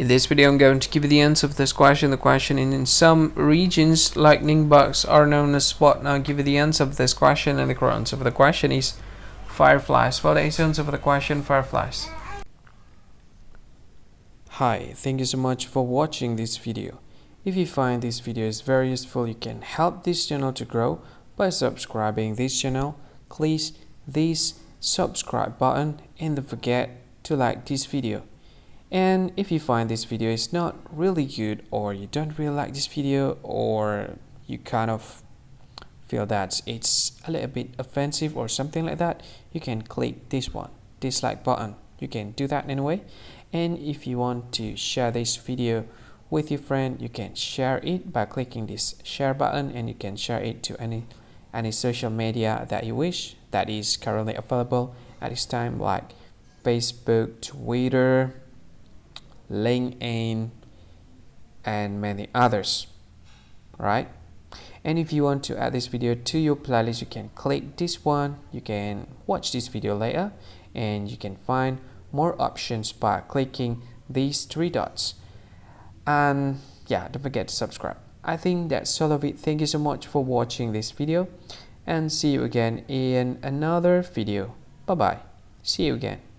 In this video, I'm going to give you the answer of this question. The question in some regions, lightning bugs are known as what? Now I'll give you the answer of this question, and the correct answer for the question is fireflies. What is the answer for the question? Fireflies. Hi, thank you so much for watching this video. If you find this video is very useful, you can help this channel to grow by subscribing this channel. Please this subscribe button and don't forget to like this video. And if you find this video is not really good, or you don't really like this video, or you kind of feel that it's a little bit offensive or something like that, you can click this one, dislike button. You can do that anyway. And if you want to share this video with your friend, you can share it by clicking this share button, and you can share it to any social media that you wish that is currently available at this time, like Facebook, Twitter, LinkedIn, and many others, right? And if you want to add this video to your playlist, you can click this one. You can watch this video later, and you can find more options by clicking these three dots. And yeah, don't forget to subscribe. I think that's all of it. Thank you so much for watching this video, and see you again in another video. Bye bye. See you again.